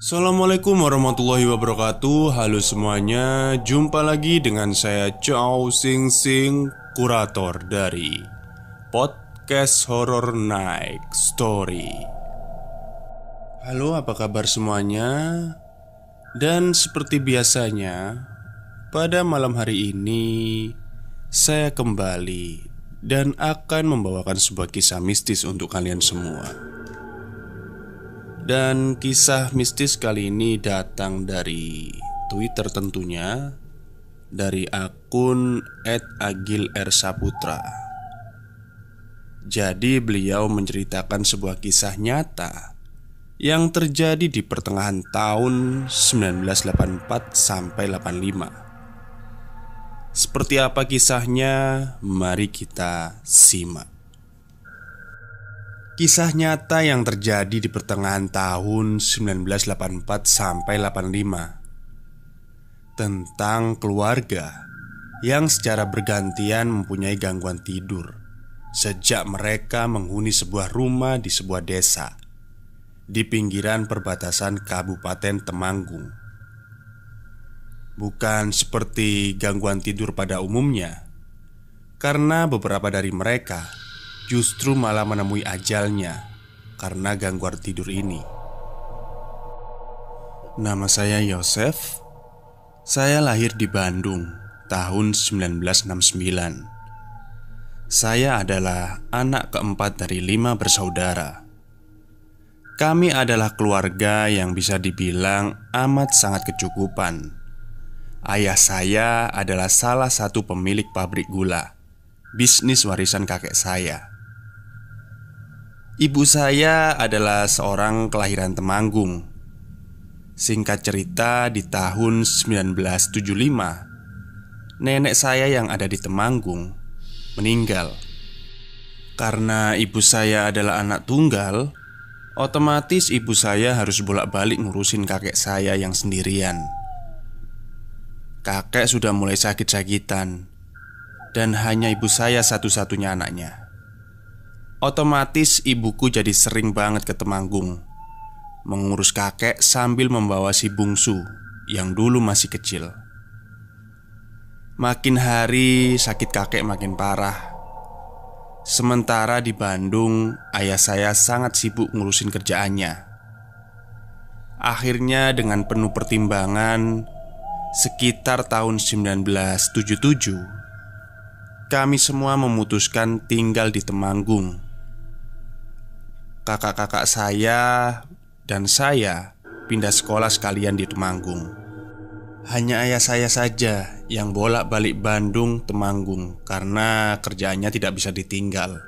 Assalamualaikum warahmatullahi wabarakatuh. Halo semuanya, jumpa lagi dengan saya Chow Sing Sing, kurator dari Podcast Horror Night Story. Halo, apa kabar semuanya? Dan seperti biasanya, pada malam hari ini saya kembali dan akan membawakan sebuah kisah mistis untuk kalian semua. Dan kisah mistis kali ini datang dari Twitter tentunya, dari akun @agil_r_saputra. Jadi beliau menceritakan sebuah kisah nyata yang terjadi di pertengahan tahun 1984 sampai 85. Seperti apa kisahnya? Mari kita simak. Kisah nyata yang terjadi di pertengahan tahun 1984 sampai 85 tentang keluarga yang secara bergantian mempunyai gangguan tidur sejak mereka menghuni sebuah rumah di sebuah desa di pinggiran perbatasan Kabupaten Temanggung. Bukan seperti gangguan tidur pada umumnya, karena beberapa dari mereka justru malah menemui ajalnya karena gangguan tidur ini. Nama saya Yosef. Saya lahir di Bandung tahun 1969. Saya adalah anak keempat dari 5 bersaudara. Kami adalah keluarga yang bisa dibilang amat sangat kecukupan. Ayah saya adalah salah satu pemilik pabrik gula, bisnis warisan kakek saya. Ibu saya adalah seorang kelahiran Temanggung. Singkat cerita, di tahun 1975 nenek saya yang ada di Temanggung meninggal. Karena ibu saya adalah anak tunggal, otomatis ibu saya harus bolak-balik ngurusin kakek saya yang sendirian. Kakek sudah mulai sakit-sakitan, dan hanya ibu saya satu-satunya anaknya. Otomatis ibuku jadi sering banget ke Temanggung mengurus kakek sambil membawa si bungsu yang dulu masih kecil. Makin hari sakit kakek makin parah. Sementara di Bandung, ayah saya sangat sibuk ngurusin kerjaannya. Akhirnya dengan penuh pertimbangan, sekitar tahun 1977 kami semua memutuskan tinggal di Temanggung. Kakak-kakak saya dan saya pindah sekolah sekalian di Temanggung. Hanya ayah saya saja yang bolak-balik Bandung Temanggung karena kerjaannya tidak bisa ditinggal.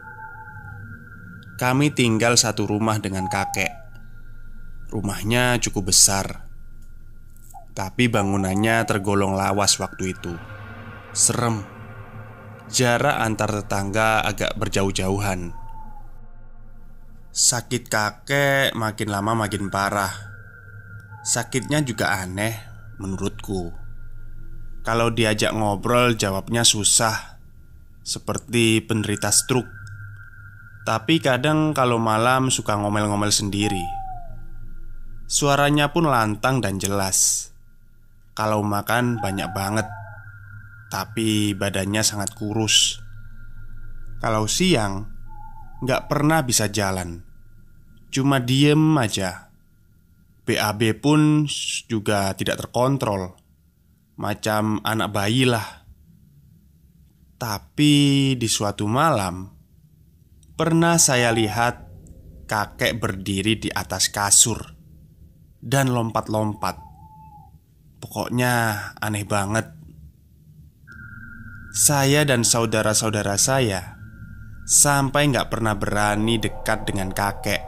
Kami tinggal satu rumah dengan kakek. Rumahnya cukup besar, tapi bangunannya tergolong lawas waktu itu. Serem. Jarak antar tetangga agak berjauh-jauhan. Sakit kakek makin lama makin parah. Sakitnya juga aneh menurutku. Kalau diajak ngobrol jawabnya susah, seperti penderita stroke. Tapi kadang kalau malam suka ngomel-ngomel sendiri. Suaranya pun lantang dan jelas. Kalau makan banyak banget, tapi badannya sangat kurus. Kalau siang nggak pernah bisa jalan, cuma diem aja. BAB pun juga tidak terkontrol, macam anak bayi lah. Tapi di suatu malam, pernah saya lihat kakek berdiri di atas kasur dan lompat-lompat. Pokoknya aneh banget. Saya dan saudara-saudara saya sampai nggak pernah berani dekat dengan kakek.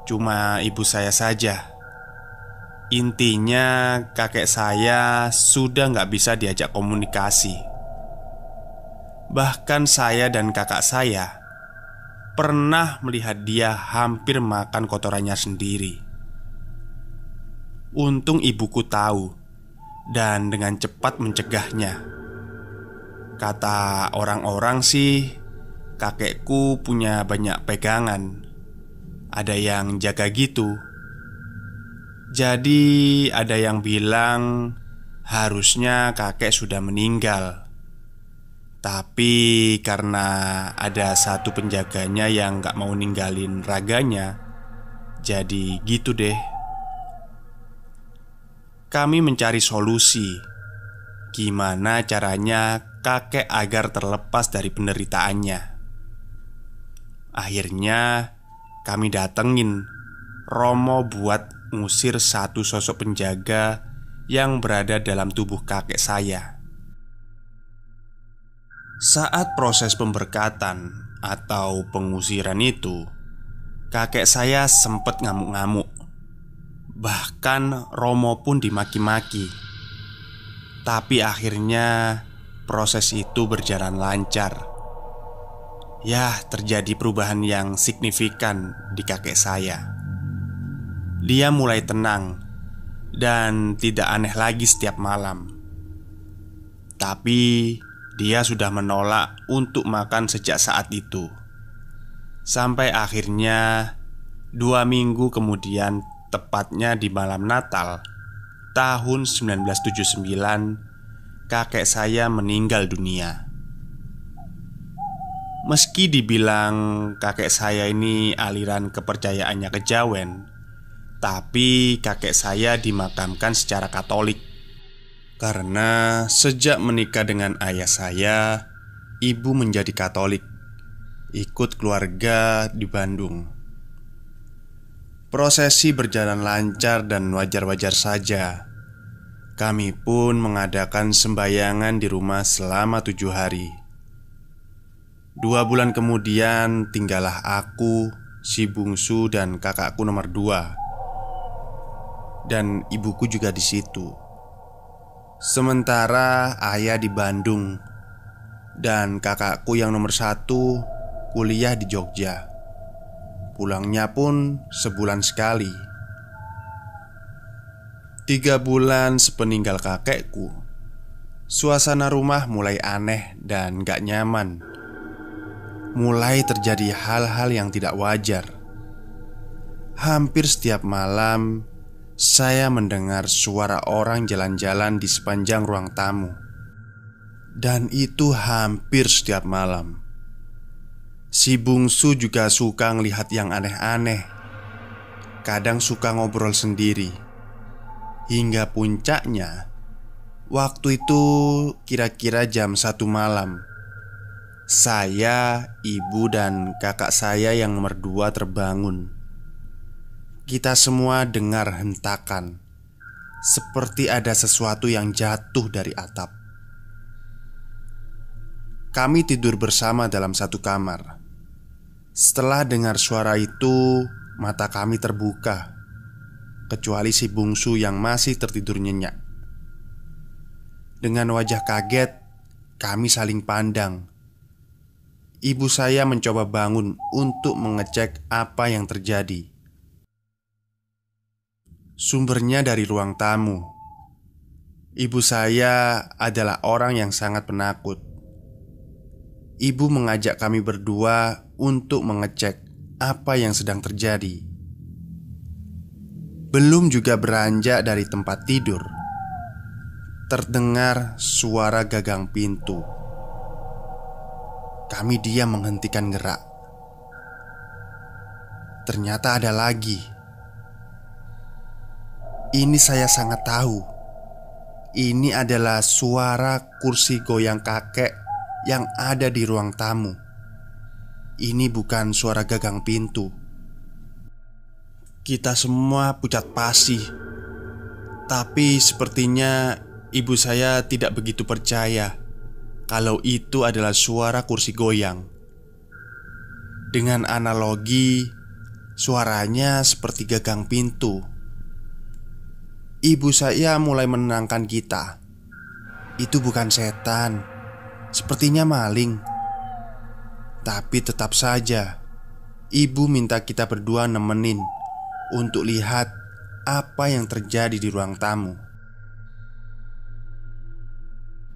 Cuma ibu saya saja. Intinya kakek saya sudah nggak bisa diajak komunikasi. Bahkan saya dan kakak saya pernah melihat dia hampir makan kotorannya sendiri. Untung ibuku tahu dan dengan cepat mencegahnya. Kata orang-orang sih, kakekku punya banyak pegangan. Ada yang jaga gitu. Jadi ada yang bilang harusnya kakek sudah meninggal. Tapi karena ada satu penjaganya yang gak mau ninggalin raganya, jadi gitu deh. Kami mencari solusi. Gimana caranya kakek agar terlepas dari penderitaannya. Akhirnya kami datengin Romo buat ngusir satu sosok penjaga yang berada dalam tubuh kakek saya. Saat proses pemberkatan atau pengusiran itu, kakek saya sempat ngamuk-ngamuk. Bahkan Romo pun dimaki-maki. Tapi akhirnya proses itu berjalan lancar. Ya, terjadi perubahan yang signifikan di kakek saya. Dia mulai tenang dan tidak aneh lagi setiap malam. Tapi dia sudah menolak untuk makan sejak saat itu. Sampai akhirnya 2 minggu kemudian, tepatnya di malam Natal tahun 1979, kakek saya meninggal dunia. Meski dibilang kakek saya ini aliran kepercayaannya kejawen, tapi kakek saya dimakamkan secara Katolik. Karena sejak menikah dengan ayah saya, ibu menjadi Katolik, ikut keluarga di Bandung. Prosesi berjalan lancar dan wajar-wajar saja. Kami pun mengadakan sembahyangan di rumah selama 7 hari. 2 bulan kemudian tinggallah aku, si bungsu dan kakakku nomor 2. Dan ibuku juga di situ. Sementara ayah di Bandung dan kakakku yang nomor 1 kuliah di Jogja. Pulangnya pun sebulan sekali. 3 bulan sepeninggal kakekku, suasana rumah mulai aneh dan gak nyaman. Mulai terjadi hal-hal yang tidak wajar. Hampir setiap malam saya mendengar suara orang jalan-jalan di sepanjang ruang tamu. Dan itu hampir setiap malam. Si bungsu juga suka ngelihat yang aneh-aneh. Kadang suka ngobrol sendiri. Hingga puncaknya, waktu itu kira-kira jam 1 malam, saya, ibu, dan kakak saya yang nomor 2 terbangun. Kita semua dengar hentakan, seperti ada sesuatu yang jatuh dari atap. Kami tidur bersama dalam satu kamar. Setelah dengar suara itu, mata kami terbuka, kecuali si bungsu yang masih tertidur nyenyak. Dengan wajah kaget, kami saling pandang. Ibu saya mencoba bangun untuk mengecek apa yang terjadi. Sumbernya dari ruang tamu. Ibu saya adalah orang yang sangat penakut. Ibu mengajak kami berdua untuk mengecek apa yang sedang terjadi. Belum juga beranjak dari tempat tidur, terdengar suara gagang pintu. Kami diam menghentikan gerak. Ternyata ada lagi. Ini saya sangat tahu. Ini adalah suara kursi goyang kakek yang ada di ruang tamu. Ini bukan suara gagang pintu. Kita semua pucat pasi. Tapi sepertinya ibu saya tidak begitu percaya kalau itu adalah suara kursi goyang. Dengan analogi, suaranya seperti gagang pintu. Ibu saya mulai menenangkan kita. Itu bukan setan, sepertinya maling. Tapi tetap saja ibu minta kita berdua nemenin untuk lihat apa yang terjadi di ruang tamu.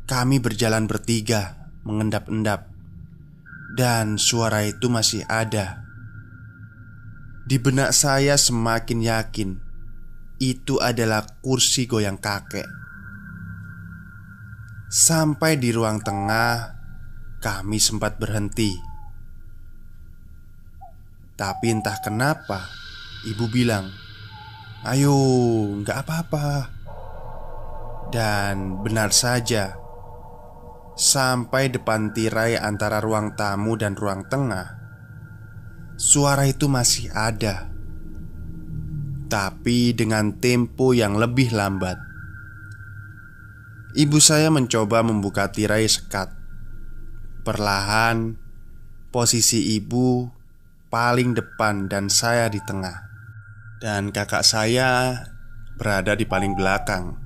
Kami berjalan bertiga, mengendap-endap. Dan suara itu masih ada. Di benak saya semakin yakin itu adalah kursi goyang kakek. Sampai di ruang tengah, kami sempat berhenti. Tapi entah kenapa, ibu bilang, "Ayo, nggak apa-apa." Dan benar saja, sampai depan tirai antara ruang tamu dan ruang tengah, suara itu masih ada, tapi dengan tempo yang lebih lambat. Ibu saya mencoba membuka tirai sekat. Perlahan, posisi ibu paling depan dan saya di tengah, dan kakak saya berada di paling belakang.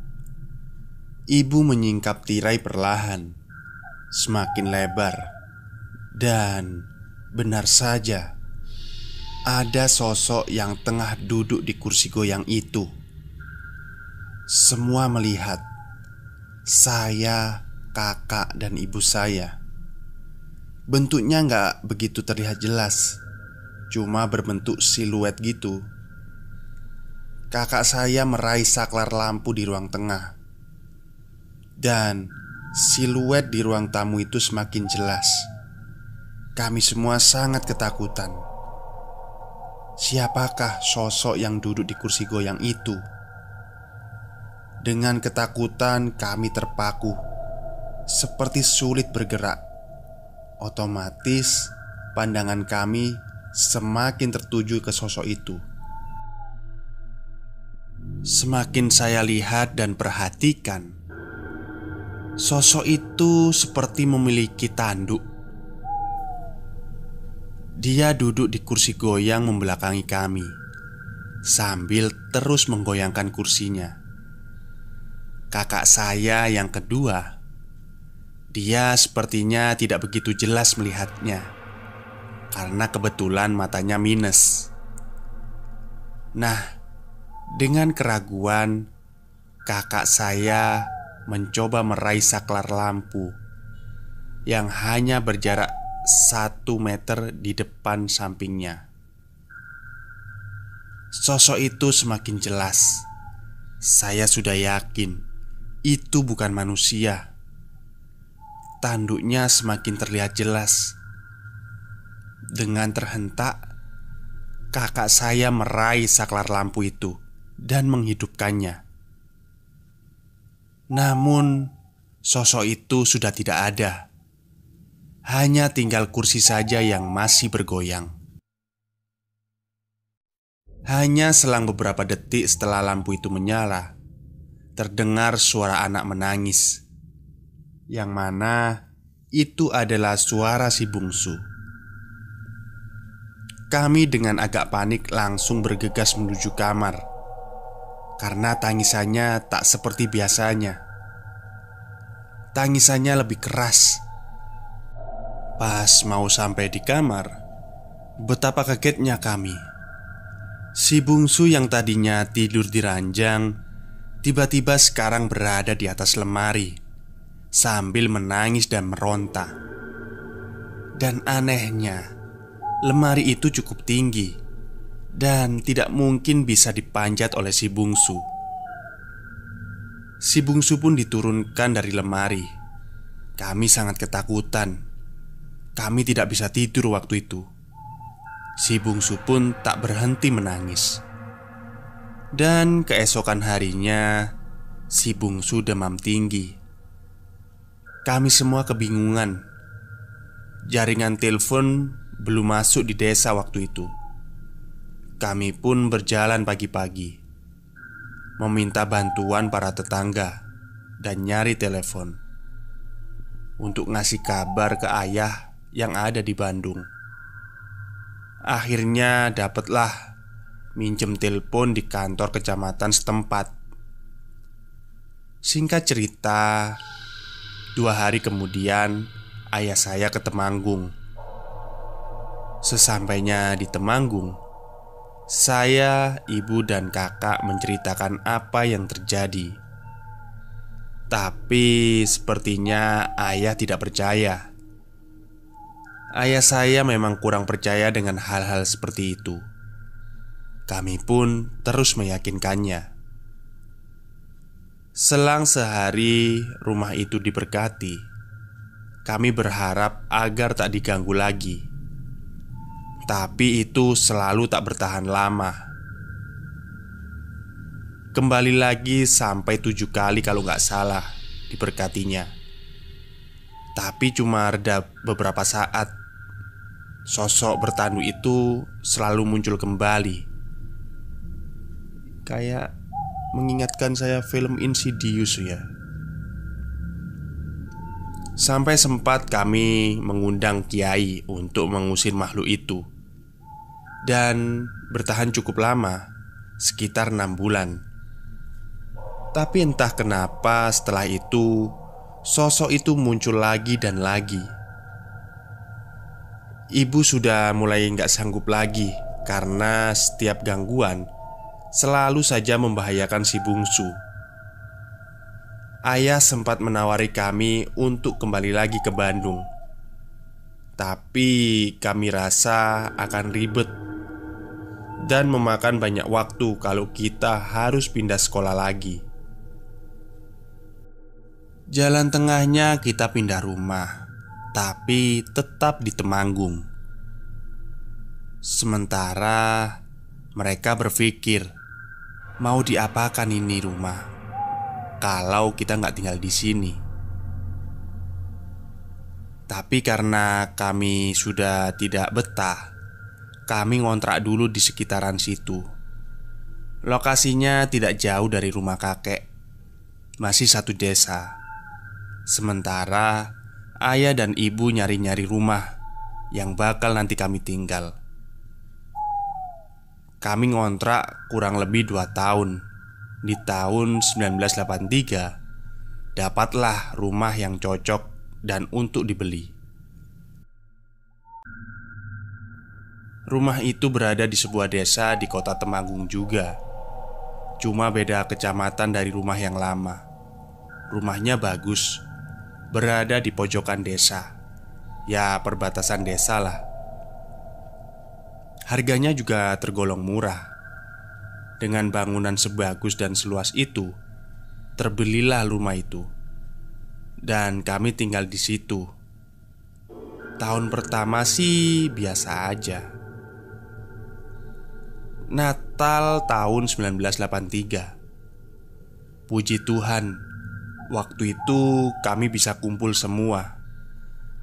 Ibu menyingkap tirai perlahan, semakin lebar. Dan benar saja, ada sosok yang tengah duduk di kursi goyang itu. Semua melihat, saya, kakak, dan ibu saya. Bentuknya nggak begitu terlihat jelas, cuma berbentuk siluet gitu. Kakak saya meraih saklar lampu di ruang tengah, dan siluet di ruang tamu itu semakin jelas. Kami semua sangat ketakutan. Siapakah sosok yang duduk di kursi goyang itu? Dengan ketakutan kami terpaku, seperti sulit bergerak. Otomatis pandangan kami semakin tertuju ke sosok itu. Semakin saya lihat dan perhatikan, sosok itu seperti memiliki tanduk. Dia duduk di kursi goyang membelakangi kami, sambil terus menggoyangkan kursinya. Kakak saya yang kedua, dia sepertinya tidak begitu jelas melihatnya, karena kebetulan matanya minus. Nah, dengan keraguan, kakak saya mencoba meraih saklar lampu yang hanya berjarak 1 meter di depan sampingnya. Sosok itu semakin jelas. Saya sudah yakin itu bukan manusia. Tanduknya semakin terlihat jelas. Dengan terhentak, kakak saya meraih saklar lampu itu dan menghidupkannya. Namun, sosok itu sudah tidak ada. Hanya tinggal kursi saja yang masih bergoyang. Hanya selang beberapa detik setelah lampu itu menyala, terdengar suara anak menangis, yang mana itu adalah suara si bungsu. Kami dengan agak panik langsung bergegas menuju kamar, karena tangisannya tak seperti biasanya. Tangisannya lebih keras. Pas mau sampai di kamar, betapa kagetnya kami. Si bungsu yang tadinya tidur di ranjang, tiba-tiba sekarang berada di atas lemari, sambil menangis dan meronta. Dan anehnya, lemari itu cukup tinggi dan tidak mungkin bisa dipanjat oleh si bungsu. Si bungsu pun diturunkan dari lemari. Kami sangat ketakutan. Kami tidak bisa tidur waktu itu. Si bungsu pun tak berhenti menangis. Dan keesokan harinya, si bungsu demam tinggi. Kami semua kebingungan. Jaringan telepon belum masuk di desa waktu itu. Kami pun berjalan pagi-pagi, meminta bantuan para tetangga dan nyari telepon untuk ngasih kabar ke ayah yang ada di Bandung. Akhirnya dapatlah minjem telepon di kantor kecamatan setempat. Singkat cerita, 2 hari kemudian ayah saya ke Temanggung. Sesampainya di Temanggung, saya, ibu, dan kakak menceritakan apa yang terjadi. Tapi sepertinya ayah tidak percaya. Ayah saya memang kurang percaya dengan hal-hal seperti itu. Kami pun terus meyakinkannya. Selang sehari rumah itu diberkati. Kami berharap agar tak diganggu lagi. Tapi itu selalu tak bertahan lama. Kembali lagi sampai 7 kali kalau nggak salah diberkatinya. Tapi cuma reda beberapa saat. Sosok bertanduk itu selalu muncul kembali. Kayak mengingatkan saya film Insidious ya. Sampai sempat kami mengundang kiai untuk mengusir makhluk itu. Dan bertahan cukup lama, sekitar 6 bulan. Tapi entah kenapa setelah itu sosok itu muncul lagi dan lagi. Ibu sudah mulai nggak sanggup lagi karena setiap gangguan selalu saja membahayakan si bungsu. Ayah sempat menawari kami untuk kembali lagi ke Bandung. Tapi kami rasa akan ribet dan memakan banyak waktu kalau kita harus pindah sekolah lagi. Jalan tengahnya kita pindah rumah, tapi tetap di Temanggung. Sementara mereka berpikir, mau diapakan ini rumah kalau kita nggak tinggal di sini. Tapi karena kami sudah tidak betah, kami ngontrak dulu di sekitaran situ. Lokasinya tidak jauh dari rumah kakek, masih satu desa. Sementara ayah dan ibu nyari-nyari rumah yang bakal nanti kami tinggal. Kami ngontrak kurang lebih 2 tahun. Di tahun 1983 dapatlah rumah yang cocok dan untuk dibeli. Rumah itu berada di sebuah desa di kota Temanggung juga. Cuma beda kecamatan dari rumah yang lama. Rumahnya bagus, berada di pojokan desa. Ya perbatasan desa lah. Harganya juga tergolong murah. Dengan bangunan sebagus dan seluas itu, terbelilah rumah itu. Dan kami tinggal di situ. Tahun pertama sih biasa aja. Natal tahun 1983. Puji Tuhan, waktu itu kami bisa kumpul semua.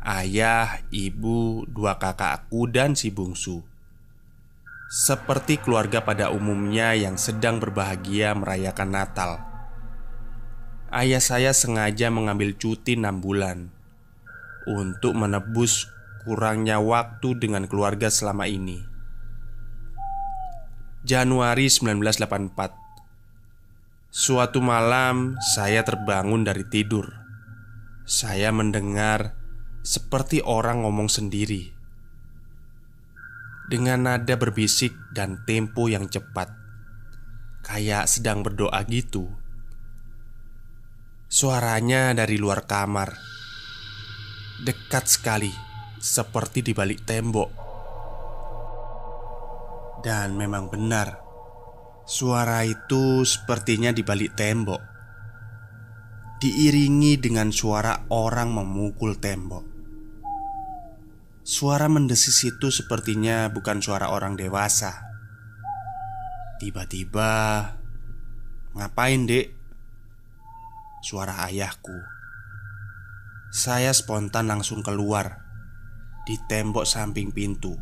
Ayah, ibu, 2 kakakku dan si bungsu. Seperti keluarga pada umumnya yang sedang berbahagia merayakan Natal. Ayah saya sengaja mengambil cuti 6 bulan untuk menebus kurangnya waktu dengan keluarga selama ini. Januari 1984. Suatu malam saya terbangun dari tidur. Saya mendengar seperti orang ngomong sendiri dengan nada berbisik dan tempo yang cepat, kayak sedang berdoa gitu. Suaranya dari luar kamar, dekat sekali, seperti di balik tembok. Dan memang benar, suara itu sepertinya di balik tembok, diiringi dengan suara orang memukul tembok. Suara mendesis itu sepertinya bukan suara orang dewasa. Tiba-tiba, "Ngapain, Dek?" Suara ayahku. Saya spontan langsung keluar di tembok samping pintu.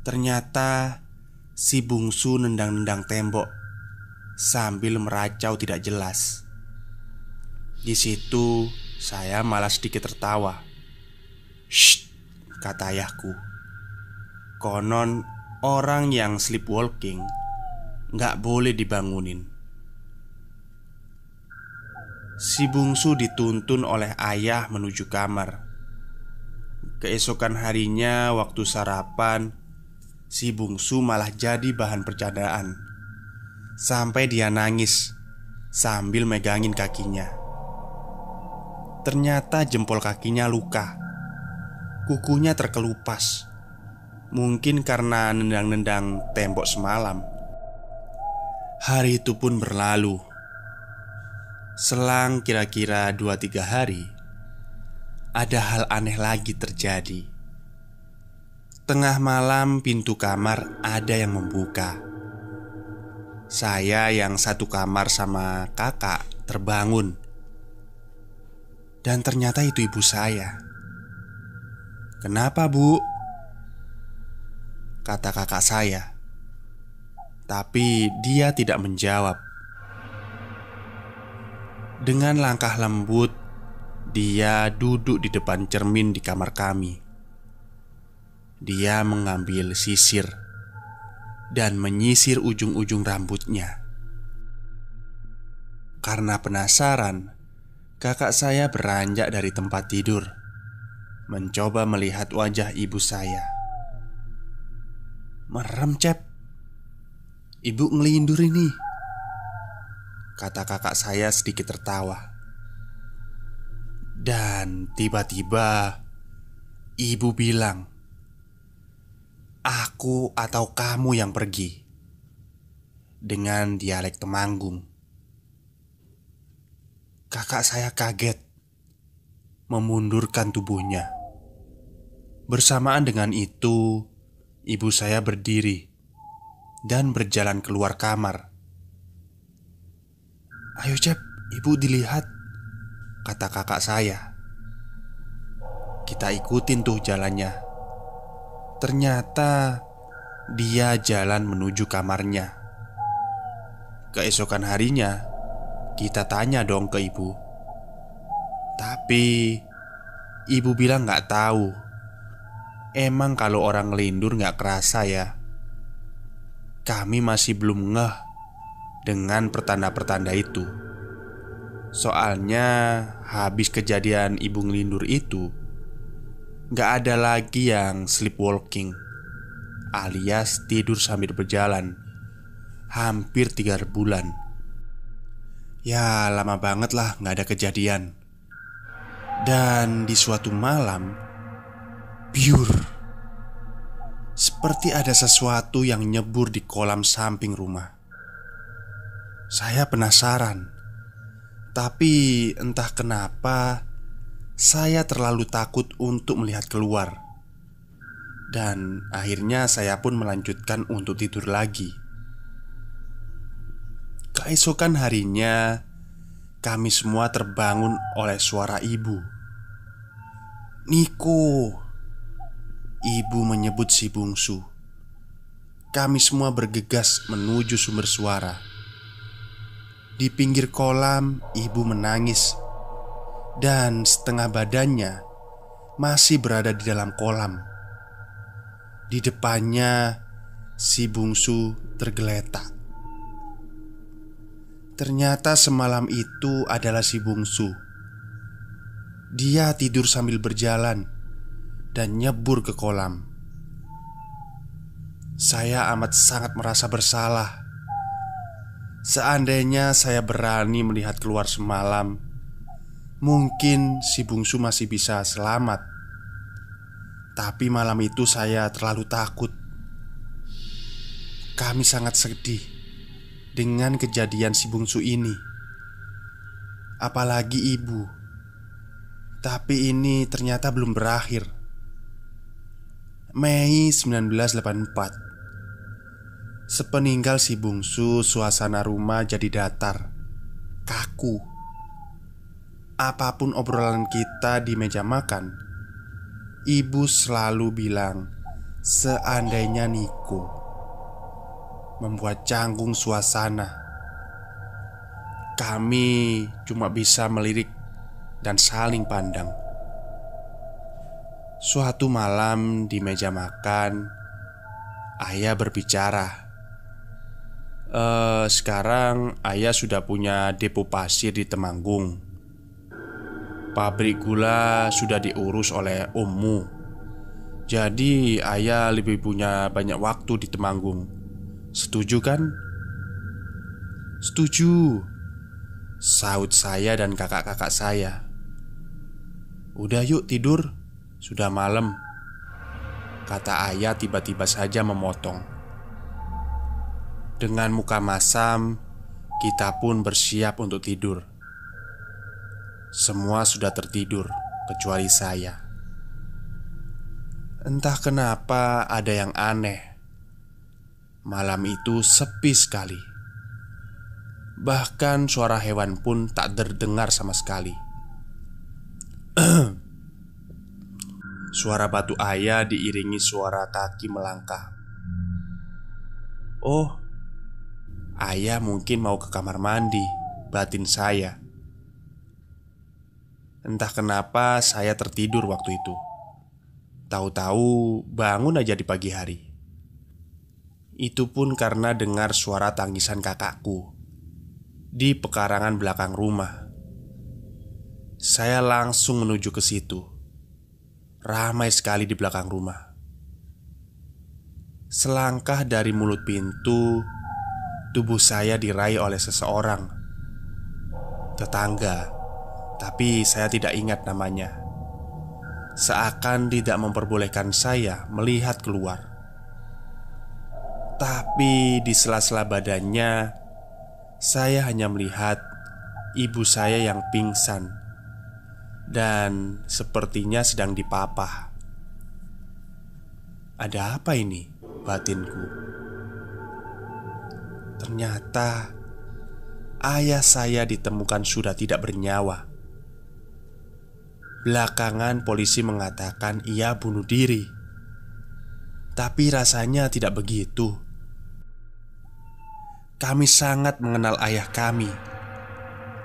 Ternyata si bungsu nendang-nendang tembok sambil meracau tidak jelas. Di situ saya malah sedikit tertawa. "Shh," kata ayahku. "Konon orang yang sleepwalking nggak boleh dibangunin." Si bungsu dituntun oleh ayah menuju kamar. Keesokan harinya waktu sarapan, si bungsu malah jadi bahan bercandaan. Sampai dia nangis sambil megangin kakinya. Ternyata jempol kakinya luka. Kukunya terkelupas. Mungkin karena nendang-nendang tembok semalam. Hari itu pun berlalu. Selang kira-kira 2-3 hari, ada hal aneh lagi terjadi. Tengah malam pintu kamar ada yang membuka. Saya yang satu kamar sama kakak terbangun. Dan ternyata itu ibu saya. "Kenapa, Bu?" kata kakak saya. Tapi dia tidak menjawab. Dengan langkah lembut, dia duduk di depan cermin di kamar kami. Dia mengambil sisir dan menyisir ujung-ujung rambutnya. Karena penasaran, kakak saya beranjak dari tempat tidur, mencoba melihat wajah ibu saya. "Merem, Cep. Ibu ngelindur ini," kata kakak saya sedikit tertawa. Dan tiba-tiba ibu bilang, "Aku atau kamu yang pergi," dengan dialek Temanggung. Kakak saya kaget, memundurkan tubuhnya. Bersamaan dengan itu, ibu saya berdiri dan berjalan keluar kamar. "Ayo, Cep, ibu dilihat," kata kakak saya. Kita ikutin tuh jalannya. Ternyata dia jalan menuju kamarnya. Keesokan harinya, kita tanya dong ke ibu. Tapi ibu bilang gak tahu. Emang kalau orang ngelindur gak kerasa ya. Kami masih belum ngeh dengan pertanda-pertanda itu. Soalnya habis kejadian ibu ngelindur itu, gak ada lagi yang sleepwalking, alias tidur sambil berjalan, hampir 3 bulan. Ya lama banget lah gak ada kejadian. Dan di suatu malam, biur, seperti ada sesuatu yang nyebur di kolam samping rumah. Saya penasaran, tapi entah kenapa saya terlalu takut untuk melihat keluar. Dan akhirnya saya pun melanjutkan untuk tidur lagi. Keesokan harinya, kami semua terbangun oleh suara ibu. "Niko!" Ibu menyebut si bungsu. Kami semua bergegas menuju sumber suara. Di pinggir kolam, ibu menangis, dan setengah badannya masih berada di dalam kolam. Di depannya, si bungsu tergeletak. Ternyata semalam itu adalah si bungsu. Dia tidur sambil berjalan dan nyebur ke kolam. Saya amat sangat merasa bersalah. Seandainya saya berani melihat keluar semalam, mungkin si bungsu masih bisa selamat. Tapi malam itu saya terlalu takut. Kami sangat sedih dengan kejadian si bungsu ini. Apalagi ibu. Tapi ini ternyata belum berakhir. Mei 1984. Sepeninggal si bungsu, suasana rumah jadi datar, kaku. Apapun obrolan kita di meja makan, ibu selalu bilang, "Seandainya Niko," membuat canggung suasana. Kami cuma bisa melirik dan saling pandang. Suatu malam di meja makan, ayah berbicara. Sekarang ayah sudah punya depo pasir di Temanggung. Pabrik gula sudah diurus oleh ommu. Jadi ayah lebih punya banyak waktu di Temanggung. Setuju kan?" "Setuju," sahut saya dan kakak-kakak saya. "Udah yuk tidur, sudah malam," kata ayah tiba-tiba saja memotong. Dengan muka masam, kita pun bersiap untuk tidur. Semua sudah tertidur kecuali saya. Entah kenapa ada yang aneh. Malam itu sepi sekali. Bahkan suara hewan pun tak terdengar sama sekali. Suara batu ayah diiringi suara kaki melangkah. Oh, ayah mungkin mau ke kamar mandi, batin saya. Entah kenapa saya tertidur waktu itu. Tahu-tahu bangun aja di pagi hari. Itu pun karena dengar suara tangisan kakakku di pekarangan belakang rumah. Saya langsung menuju ke situ. Ramai sekali di belakang rumah. Selangkah dari mulut pintu, tubuh saya diraih oleh seseorang. Tetangga, tapi saya tidak ingat namanya. Seakan tidak memperbolehkan saya melihat keluar. Tapi di sela-sela badannya, saya hanya melihat ibu saya yang pingsan dan sepertinya sedang dipapah. Ada apa ini? Batinku. Ternyata ayah saya ditemukan sudah tidak bernyawa. Belakangan polisi mengatakan ia bunuh diri. Tapi rasanya tidak begitu. Kami sangat mengenal ayah kami.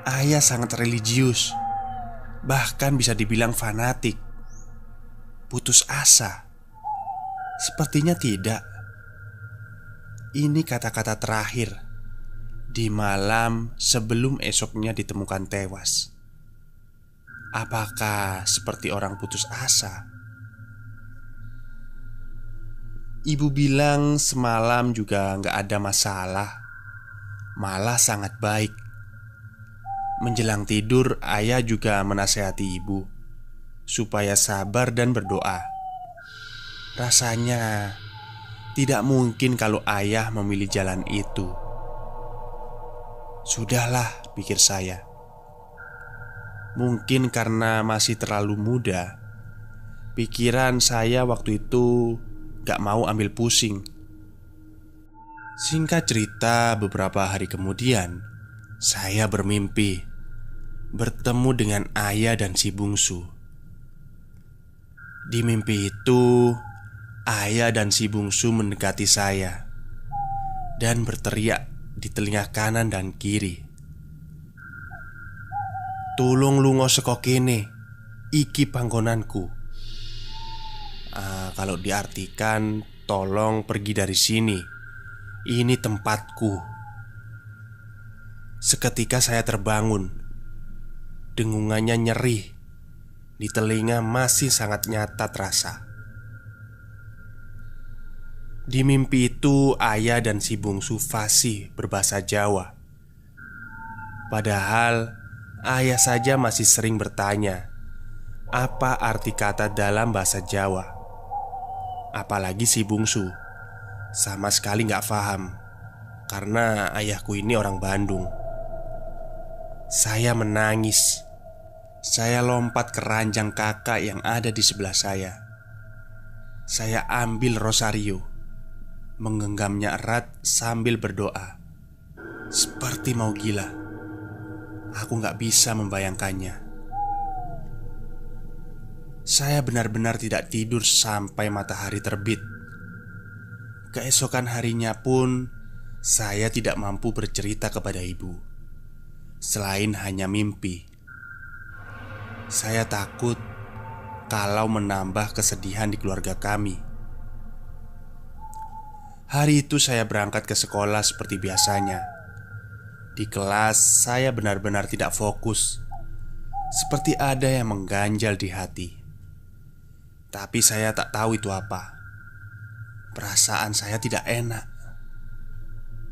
Ayah sangat religius. Bahkan bisa dibilang fanatik. Putus asa? Sepertinya tidak. Ini kata-kata terakhir di malam sebelum esoknya ditemukan tewas. Apakah seperti orang putus asa? Ibu bilang semalam juga nggak ada masalah. Malah sangat baik. Menjelang tidur, ayah juga menasehati ibu supaya sabar dan berdoa. Rasanya tidak mungkin kalau ayah memilih jalan itu. Sudahlah, pikir saya. Mungkin karena masih terlalu muda, pikiran saya waktu itu gak mau ambil pusing. Singkat cerita, beberapa hari kemudian saya bermimpi bertemu dengan ayah dan si bungsu. Di mimpi itu, ayah dan si bungsu mendekati saya dan berteriak di telinga kanan dan kiri, "Tulung lungo saka kene, iki panggonanku." Kalau diartikan, tolong pergi dari sini, ini tempatku. Seketika saya terbangun. Dengungannya nyeri. Di telinga masih sangat nyata terasa. Di mimpi itu ayah dan si bungsu fasih berbahasa Jawa. Padahal ayah saja masih sering bertanya apa arti kata dalam bahasa Jawa. Apalagi si bungsu sama sekali gak paham, karena ayahku ini orang Bandung. Saya menangis. Saya lompat ke ranjang kakak yang ada di sebelah saya. Saya ambil rosario, menggenggamnya erat sambil berdoa. Seperti mau gila. Aku gak bisa membayangkannya. Saya benar-benar tidak tidur sampai matahari terbit. Keesokan harinya pun saya tidak mampu bercerita kepada ibu, selain hanya mimpi. Saya takut kalau menambah kesedihan di keluarga kami. Hari itu saya berangkat ke sekolah seperti biasanya. Di kelas saya benar-benar tidak fokus, seperti ada yang mengganjal di hati. Tapi saya tak tahu itu apa. Perasaan saya tidak enak.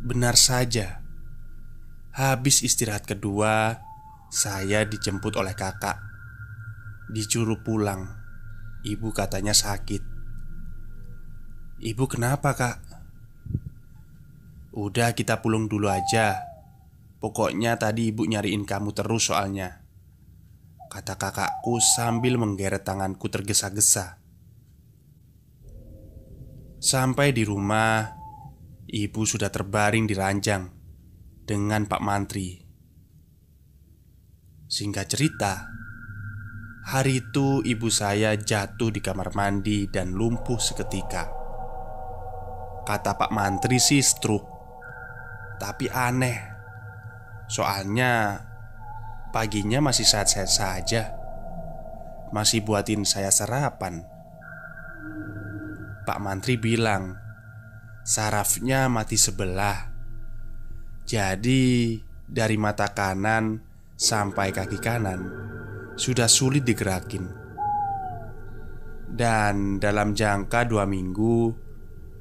Benar saja, habis istirahat kedua, saya dijemput oleh kakak. Disuruh pulang. Ibu katanya sakit. "Ibu kenapa, Kak?" "Udah, kita pulang dulu aja. Pokoknya tadi ibu nyariin kamu terus soalnya." kata kakakku sambil menggeret tanganku tergesa-gesa. Sampai di rumah, ibu sudah terbaring di ranjang dengan Pak Mantri. Singkat cerita, hari itu ibu saya jatuh di kamar mandi dan lumpuh seketika. Kata Pak Mantri sih stroke, tapi aneh. Soalnya paginya masih sehat-sehat saja. Masih buatin saya sarapan. Pak Mantri bilang sarafnya mati sebelah. Jadi dari mata kanan sampai kaki kanan sudah sulit digerakin. Dan dalam jangka 2 minggu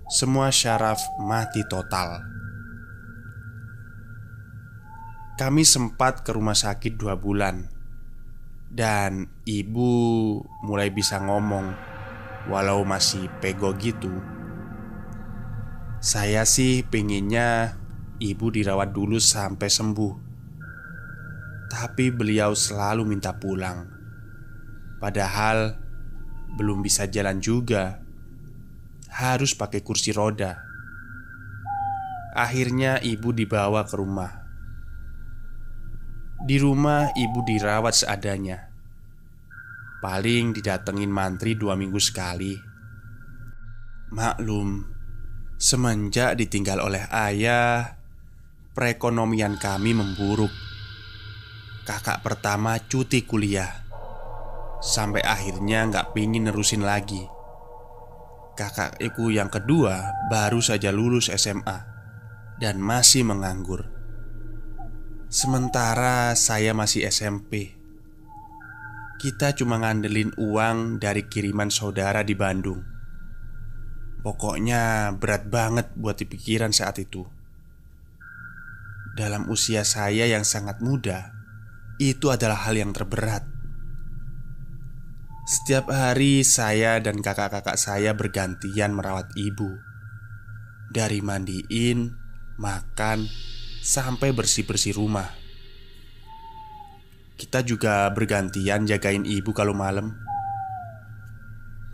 semua syaraf mati total. Kami sempat ke rumah sakit 2 bulan. Dan ibu mulai bisa ngomong, walau masih pego gitu. Saya sih pengennya ibu dirawat dulu sampai sembuh. Tapi beliau selalu minta pulang. Padahal belum bisa jalan juga. Harus pakai kursi roda. Akhirnya ibu dibawa ke rumah. Di rumah ibu dirawat seadanya. Paling didatengin mantri 2 minggu sekali. Maklum, semenjak ditinggal oleh ayah, perekonomian kami memburuk. Kakak pertama cuti kuliah, sampai akhirnya gak pingin nerusin lagi. Kakakku yang kedua baru saja lulus SMA dan masih menganggur. Sementara saya masih SMP. Kita cuma ngandelin uang dari kiriman saudara di Bandung. Pokoknya berat banget buat dipikiran saat itu. Dalam usia saya yang sangat muda, itu adalah hal yang terberat. Setiap hari saya dan kakak-kakak saya bergantian merawat ibu. Dari mandiin, makan, sampai bersih-bersih rumah. Kita juga bergantian jagain ibu kalau malam.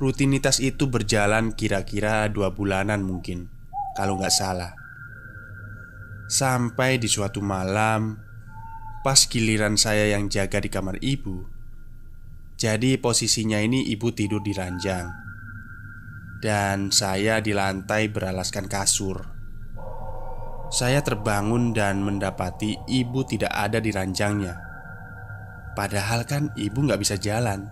Rutinitas itu berjalan kira-kira 2 bulanan mungkin, kalau nggak salah. Sampai di suatu malam, pas giliran saya yang jaga di kamar ibu. Jadi posisinya ini ibu tidur di ranjang dan saya di lantai beralaskan kasur. Saya terbangun dan mendapati ibu tidak ada di ranjangnya. Padahal kan ibu gak bisa jalan.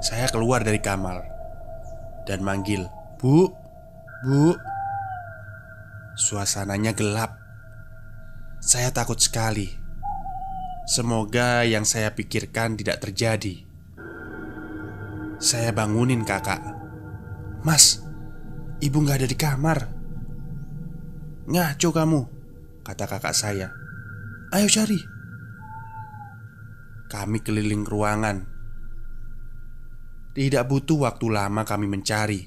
Saya keluar dari kamar dan manggil, "Bu, bu." Suasananya gelap. Saya takut sekali. Semoga yang saya pikirkan tidak terjadi. Saya bangunin kakak. "Mas, ibu gak ada di kamar." "Ngaco kamu," kata kakak saya. "Ayo cari." Kami keliling ruangan. Tidak butuh waktu lama kami mencari.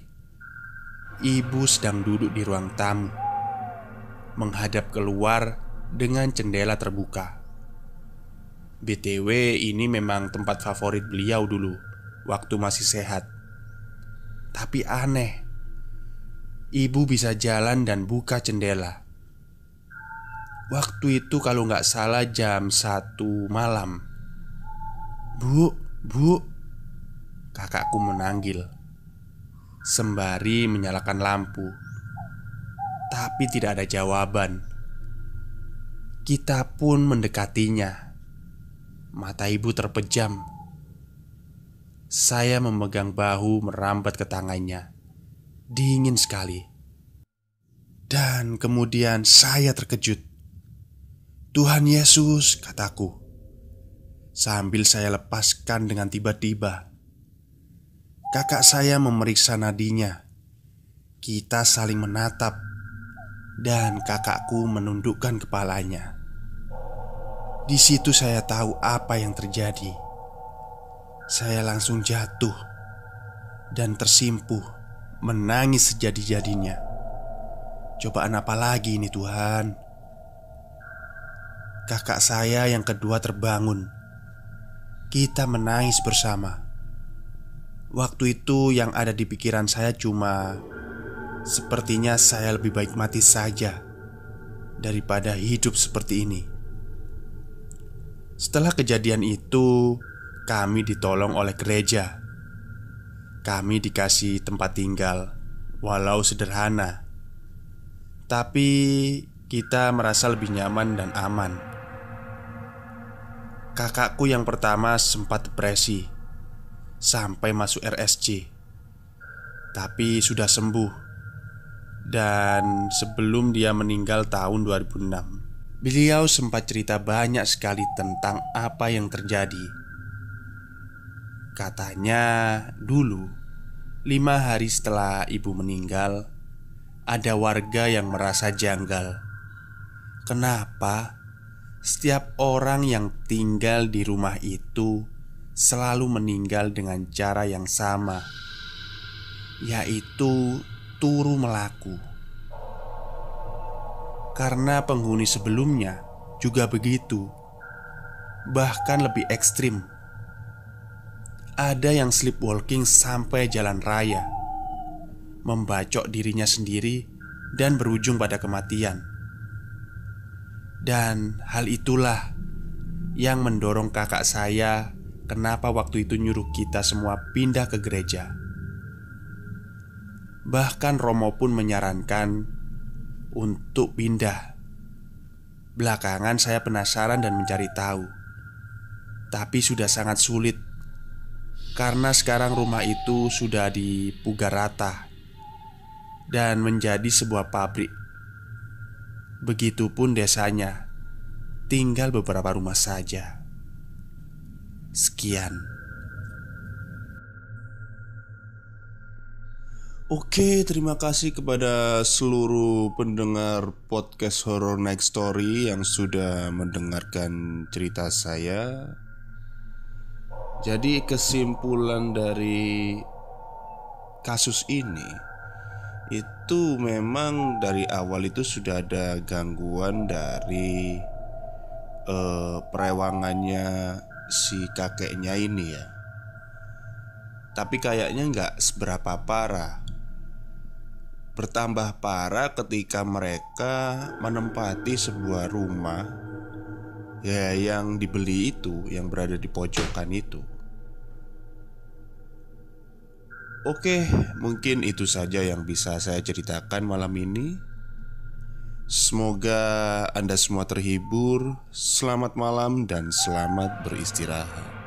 Ibu sedang duduk di ruang tamu, menghadap keluar dengan jendela terbuka. BTW ini memang tempat favorit beliau dulu waktu masih sehat. Tapi aneh, ibu bisa jalan dan buka jendela. Waktu itu kalau nggak salah jam 1 malam. "Bu, bu," kakakku menanggil sembari menyalakan lampu. Tapi tidak ada jawaban. Kita pun mendekatinya. Mata ibu terpejam. Saya memegang bahu merambat ke tangannya. Dingin sekali. Dan kemudian saya terkejut. "Tuhan Yesus," kataku, sambil saya lepaskan dengan tiba-tiba. Kakak saya memeriksa nadinya. Kita saling menatap. Dan kakakku menundukkan kepalanya. Di situ saya tahu apa yang terjadi. Saya langsung jatuh dan tersimpuh, menangis sejadi-jadinya. Cobaan apa lagi ini Tuhan? Kakak saya yang kedua terbangun. Kita menangis bersama. Waktu itu yang ada di pikiran saya cuma, sepertinya saya lebih baik mati saja daripada hidup seperti ini. Setelah kejadian itu, kami ditolong oleh gereja. Kami dikasih tempat tinggal, walau sederhana, tapi kita merasa lebih nyaman dan aman. Kakakku yang pertama sempat depresi sampai masuk RSC, tapi sudah sembuh. Dan sebelum dia meninggal tahun 2006, beliau sempat cerita banyak sekali tentang apa yang terjadi. Katanya dulu 5 hari setelah ibu meninggal, ada warga yang merasa janggal. Kenapa setiap orang yang tinggal di rumah itu selalu meninggal dengan cara yang sama, yaitu turu melaku. Karena penghuni sebelumnya juga begitu, bahkan lebih ekstrim. Ada yang sleepwalking sampai jalan raya, membacok dirinya sendiri dan berujung pada kematian. Dan hal itulah yang mendorong kakak saya kenapa waktu itu nyuruh kita semua pindah ke gereja. Bahkan Romo pun menyarankan untuk pindah. Belakangan saya penasaran dan mencari tahu, tapi sudah sangat sulit karena sekarang rumah itu sudah dipugar rata dan menjadi sebuah pabrik. Begitupun desanya, tinggal beberapa rumah saja. Sekian. Oke, terima kasih kepada seluruh pendengar podcast Horror Night Story yang sudah mendengarkan cerita saya. Jadi kesimpulan dari kasus ini itu memang dari awal itu sudah ada gangguan dari perewangannya si kakeknya ini ya. Tapi kayaknya nggak seberapa parah. Bertambah parah ketika mereka menempati sebuah rumah ya yang dibeli itu, yang berada di pojokan itu. Oke, mungkin itu saja yang bisa saya ceritakan malam ini. Semoga Anda semua terhibur. Selamat malam dan selamat beristirahat.